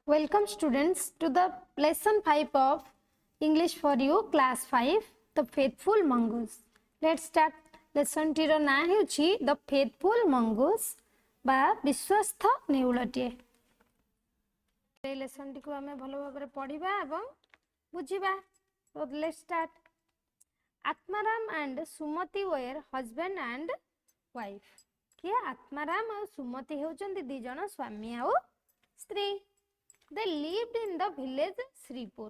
Welcome students to the lesson 5 of English for you class 5 the faithful mongoose. Let's start lesson T. Rowe ना हेउछि the faithful mongoose बा विश्वस्त नेउलटिए. ए lesson टिको हमें भलो भाबरे पढिबा एवं बुझिबा. So let's start. Atmaram and Sumati were husband and wife. किए आत्माराम और सुमति हेउचंती दी जण स्वामी आ स्त्री. They lived in the village Sripur.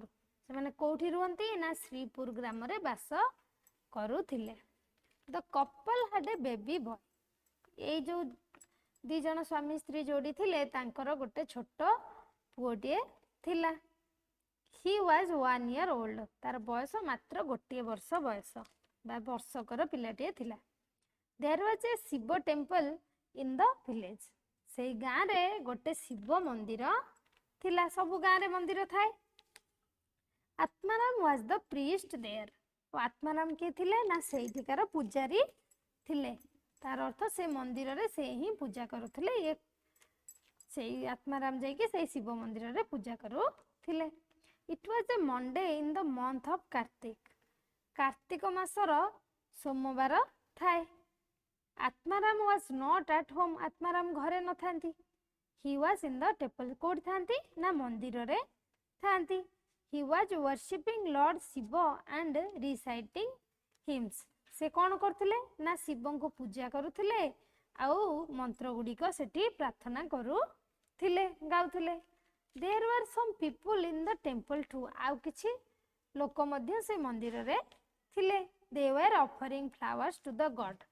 से माने कोठी रुहंती ना श्रीपुर ग्राम रे बास करूथिले. The couple had a baby boy. ए जो दी जण स्वामी स्त्री जोड़ी थिले तांकर गोटे छोटो पुओटिए थिला. He was 1 year old. तार बयस मात्र गोटे वर्ष बयस बा वर्षकर पिलाटिए थिला. There was a Shiva temple in the village. से गाँ रे गोटे शिव मंदिर थिला. सबु गाँ रे मंदिर थाए. Atmaram was the priest there. Atmaram के थिले ना सेठिकार पूजारी थिले. तार अर्थ से मंदिर रे से ही पूजा करुथिले. ये से आत्माराम जाइके से शिव मंदिर रे पूजा करुथिले. It was a Monday in the month of Kartik. Kartik मासर सोमवार थाए. Atmaram was not at home. Atmaram घरे न थांती. He was in the temple. कोड थांती ना मंदिर रे थांती. He was worshipping Lord Shiva and reciting hymns. से कौन करथिले ना शिवं को पूजा करुथिले आउ मंत्र गुडी को सेठी प्रार्थना करुथिले गाउथिले. There were some people in the temple too. आउ किछि लोक मध्य से मंदिर रे थिले. They were offering flowers to the god.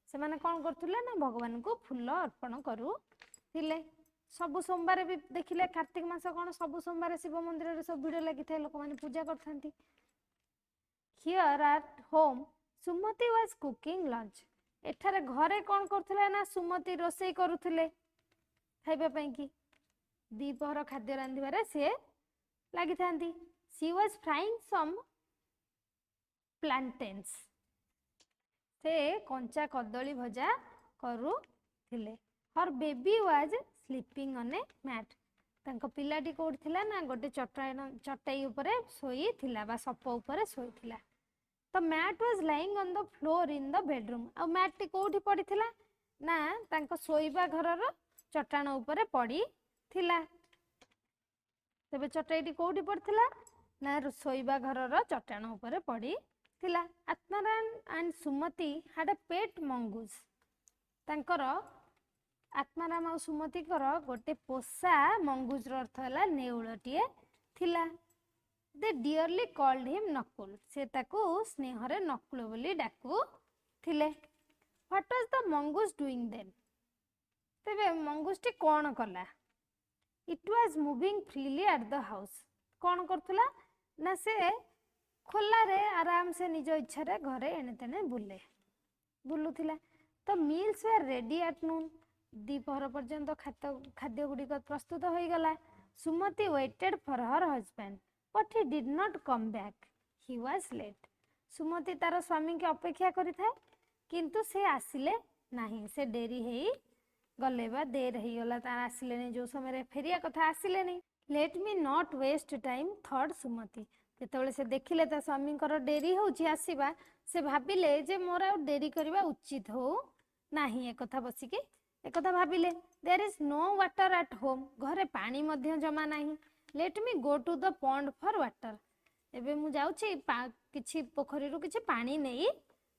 से माने कौन करथिले ना भगवान को फूल अर्पण करुथिले. सब सोमवार भी देखिले कार्तिक मास कौन सब सोमवार शिव मंदिर रे सब भिड़ लगी थे. लोक माने पूजा करथांती. Here at home Sumati was cooking lunch. एठारे घरे कौन करथिले ना सुमति रोसई करुथिले खाइबा पई की. दीपहर खाद्य रांधिबारे से लागि थांती. She was frying some plantains. से कंचा कदली भजा करुथिले. Her baby was sleeping on a mat. तांको पिलाटी कोड थिला ना गोटे चटाई ऊपरे सोई थिला बा सप ऊपरे सोई थिला. The mat was lying on the floor in the bedroom. A mat टी कोठी पड़ी थिला ना तांको सोईबा घरर चटाण ऊपरे पड़ी थिला. तबे चटाई टी कोठी पड़ी थिला ना सोईबा घरर चटाण ऊपरे पड़ी थिला. Atmaram and Sumati had a pet mongoose. तांकर आत्माराम और सुमति कर गोटे पोषा मंगूज अर्थ है नेउलटीए थिला. They dearly called him Nakul. से ताकू स्नेह रे नकुल बोली डाकू थिले. What was the mongoose doing then. तेबे मंगूस टी कोन कला. It was moving freely at the house. कोन करथुला ना से खोला रे आराम से निज इच्छा रे घरे एने तेने बुलुथिला. तो meals were ready at noon. दीपहर पर्यंत खाद्य गुड़िक प्रस्तुत हो गला. Sumati waited for her husband but he did not come back. He was late. Sumati तार स्वामी के अपेक्षा करि थाए किंतु से आसिले नाही. से डेरी हेई गले बा देर हेई गला. तार आसिले नहीं. जो समय फेरिया कथा आसिले नहीं. Let me not waste time thought Sumati. जेतेबेले से देखिले ता स्वामी कर डेरी होउची आसीबा से भाबिले जे मोर आ डेरी करबा उचित हो नाही. एक कथा बसिके एक कथा भाबिले. There is no water at home. घरे पानी मध्य जमा नाही. Let me go to the pond for water. एबे मु जाउची किछि पोखरी रु किछि पानी नेई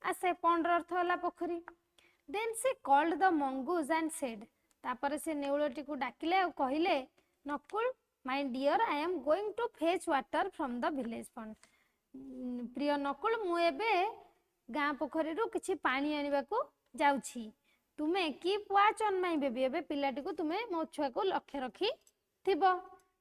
आसे. पॉन्ड अर्थ होला पोखरी. Then she called the mongoose and said. तापर से नेउलटी को डाकिले और कहिले Nakul my dear I am going to fetch water from the village pond. प्रिय नकुल मु एबे गाँ पोखरी रु किछि पानी आनिबा को जाउछी. तुमे keep watch on my baby. एबे पिलाटी को तुमे मो छुआ को लक्ष्य रखी थिबो.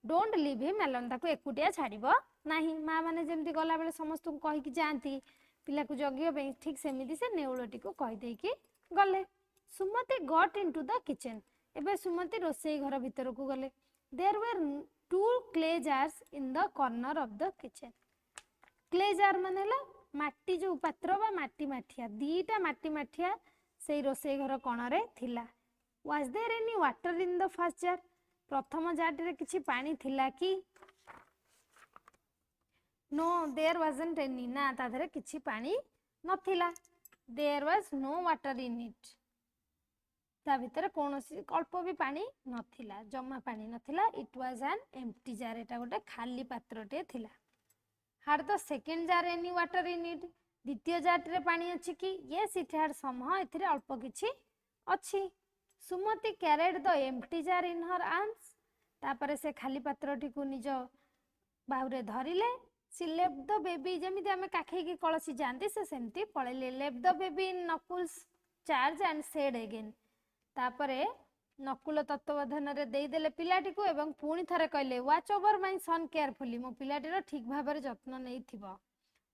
Don't leave him alone. ताको एकुटिया छाड़िबो नाही. माँ माने जेमती गला बेले समस्त को कहि कि जानती पिला को जगियो पे ठीक सेमिति से नेउलटी को कहि देई कि गले. Sumati got into the kitchen. एबे सुमति रोसई घर भीतर को गले. There were 2 clay jars in the corner of the kitchen. clay jar मानेला माटी जो पात्र बा माटी माठिया. दीटा माटी माठिया से रोसई घर कोण रे थिला. Was there any water in the first jar? प्रथम जाटरे किछि पानी थिला कि नो देयर वाजंट एनी ना ता धरे किछि पानी नथिला there was no water in it ता भितर कोनोसी अल्प भी पानी नथिला जमा पानी नथिला it was an empty jar एटा गोटे खाली पात्रटे थिला had the second jar any water in it द्वितीय जाटरे पानी अछि कि yes it had somehow एथिरे अल्प किछि अछि सुमति carried the empty jar in her arms तापरे से खाली पात्रटी को निज बाहुरे धरिले she left the baby जेमिति हमें काखै की कळसी जानती से सेमति पळेले left the baby in Nakul's charge and said again तापरे नकुल तत्वबोधन रे देई देले पिलाटी को एवं पुणी थरे कहले watch over my son carefully मो पिलाटीर ठीक भाबरे जत्न नै थिबो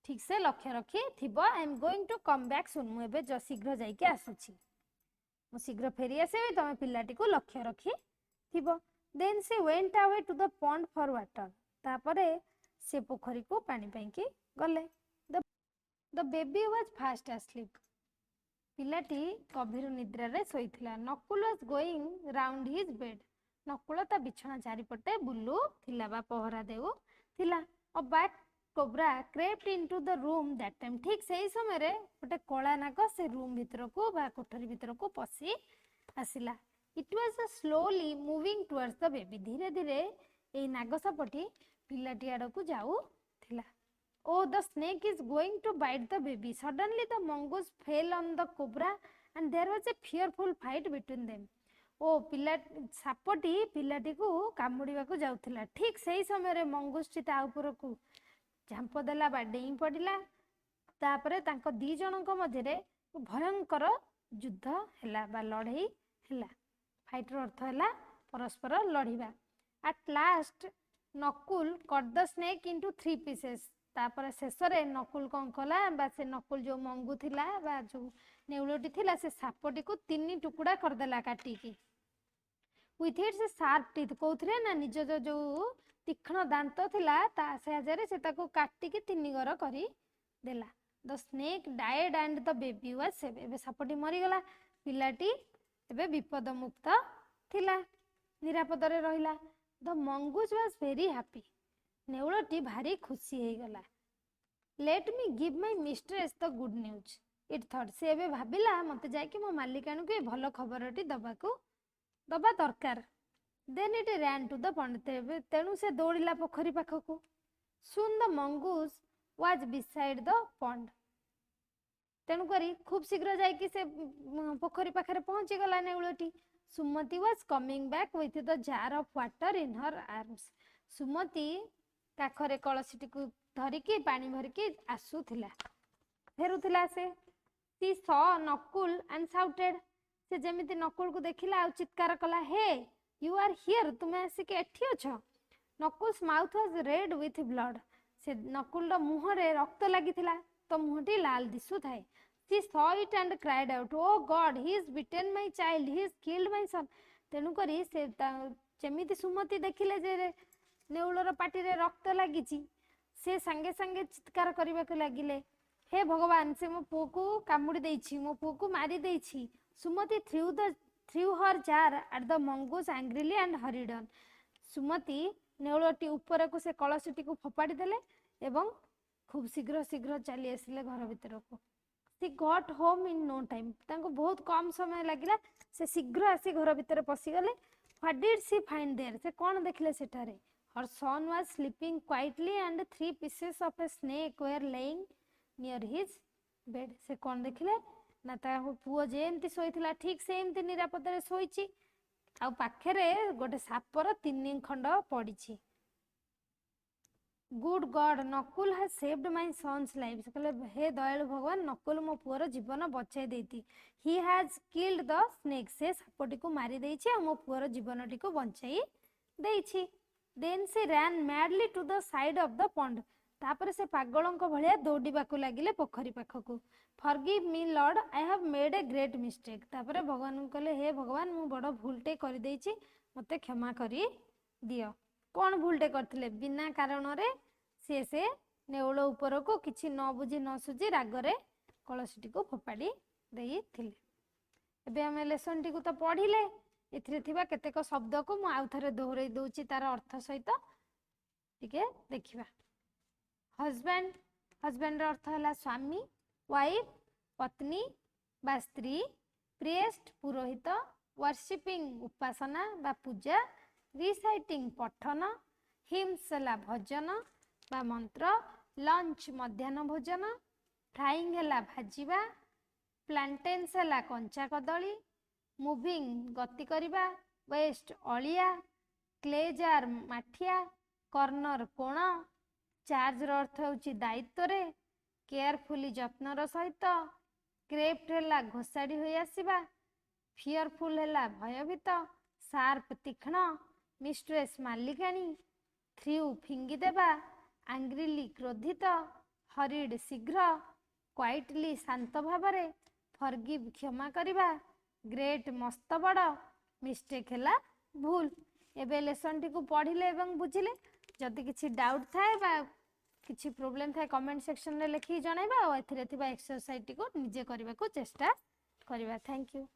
ठीक से लक्ष्य रखी थिबो I am going to come back soon मु एबे ज शीघ्र जाई के आसुची मु शीघ्र फेरी आसेबी तमे पिलाटी को लक्ष्य रखी थिबो then she went away to the pond for water तापरे से पोखरी को पानी पई की गले the baby was fast asleep पिलाटी गभीर निद्रा रे सोईथिला Nakul was going round his bed Nakul ता बिछना चारिपटे बुलू थिला बा पहरा देउ थिला a black cobra crept into the room that time ठीक सेही समय रे गोटे कळा नाग से रूम भीतर को बा कोठरी भीतर को पसी आसिला it was slowly moving towards the baby धीरे धीरे ए नागसापटी पिलाटी आड़ को जाऊ थिला Oh, the snake is going to bite the baby. Suddenly, the mongoose fell on the cobra and there was a fearful fight between them. ओ पिला सापटी पिलाटी को कामुड़ीबा को जाउथिला ठीक सही समय रे मंगूसटी ता ऊपर को झांप देला बा डेई पडिला तापरे तांको दी जनक मध्य रे भयंकर युद्ध हैला बा लड़ाई हैला फाइट रो अर्थ हैला परस्पर लड़ीबा at last Nakul cut the snake into 3 pieces तापर शेष रे नकुल कौन कला बा से नकुल जो मंगू थिला बा जो नेउलटी थिला से सापटी को 3 टुकड़ा कर देला काटी की विथ इट्स शार्प टीथ कोथरे ना निज जो तीक्ष्ण दांत थिला ता सहायरे से ताको काटी की 3 गर करी देला the snake died and the baby was save एबे सापटी मरी गला पिलाटी एबे विपद मुक्त थिला निरापद रे रहिला the mongoose was very happy नेउलटी भारी खुशी हे गला let me give my mistress the good news it thought से एबे भाबिला मते जाय कि मो मालिकाणु के भलो खबरटी दबा दरकार then it ran to the pond तेणु से दौड़िला पोखरी पाखकू soon the mongoose was beside the pond तेणु करी खूब शीघ्र जाय कि से पोखरी पाखरे पहुंची गला नेउलटी Sumati was coming back with the jar of water in her arms Sumati काखरे कलसीटी को धरिकी पानी भरिकी आसुथिला फेरुथिला से she saw Nakul and shouted से जेमिति नकुल को देखिला आ चित्कार कला हे यू आर हियर तुमे आसिके एठी अछो Nakul's mouth was red with blood से नकुल रो मुह रे रक्त लागिथिला तो मुहटी लाल दिसु थाए she saw it and cried out oh God he is bitten my child he is killed my son तेनु करी से जेमिति सुमति देखिले जे नेउलर पाटी रे रक्त लागिची से संगे संगे चित्कार करबा को लागिले हे भगवान से मो पु को कामुडी देइछि मो पु को मारी देइछि Sumati threw her jar at the mongoose angrily and hurried on Sumati नेउलटी ऊपर को से कलसीटी को फोपाडी देले एवं खूब शीघ्र शीघ्र चली आसिले घर भीतर को she got home in no time तांको बहुत कम समय लागिला से शीघ्र आसी घर भीतर पसी गले what did she find there से कोन देखले सेठारे her son was sleeping quietly and 3 pieces of a snake were laying near his bed से कोन देखले ना ता पुओ जेमती सोइथिला ठीक सेमती निरापद रे सोइची आ पाखरे गोटे सापर 3 खंड पड़ीची good God Nakul has saved my son's life से कहले हे दयालु भगवान नकुल मो पुओर जीवन बचाई देती he has killed the snake से सापटी को मारी देइछि आ मो पुओर जीवनटी को बचाई देइछि देन से ran madly to the side of the pond तापर से पागलंक भलिया दौड़ीबा को लागिले पोखरी पाखकू forgive me lord I have made a great mistake तापर भगवान कहले हे भगवान मु बड़ भूलटे करि देइछि मते क्षमा करी दियो कोन भूलटे करथिले बिना कारण रे से नेउल ऊपर को किछि न बुझी न सुझी रागरे कलसीटी को फोपाड़ी देइथिले एबे हम लेसन टी को तो पढिले एथिरे थिबा केतेक शब्द को मु आउ थरे दोहरै दउची तार अर्थ सहित टिके देखिबा। हस्बैंड हस्बैंड अर्थ है स्वामी, वाइफ पत्नी बा स्त्री, प्रिएस्ट पुरोहित, वर्शिपिंग उपासना बा पूजा, रिसाइटिंग पठन, हिम्स है भजन बा मंत्र, लंच मध्याह्न भोजन, फ्राइंग है भाजिबा, प्लांटेन्स है कंचा कदली, मुविंग गति करिबा, वेस्ट अलिया, क्ले जार माठिया, कर्नर कोण, चार्ज अर्थ होची दायित्व रे, केयरफुली जत्नर सहित, क्रेफ्ट है घोषाड़ी होई आसीबा, फियरफुल है भयभीत, शार्प तीक्ष्ण, मिस्ट्रेस मालिकाणी, थ्रू फिंगी देबा, आंग्रिली क्रोधित, हरिड शीघ्र, क्वाइटली शांत भावरे, फरगिव क्षमा करिबा, ग्रेट मस्त बड़, मिस्टेक है भूल। एबे लेसन टी को पढ़िले एवं बुझिले जदि किछि डाउट थाए बा किछि प्रॉब्लम थाए कमेंट सेक्शन रे लिखि जणाइबा और एथिरे थिबा एक्सरसाइज टी को निजे करबा को चेष्टा करबा। Thank you.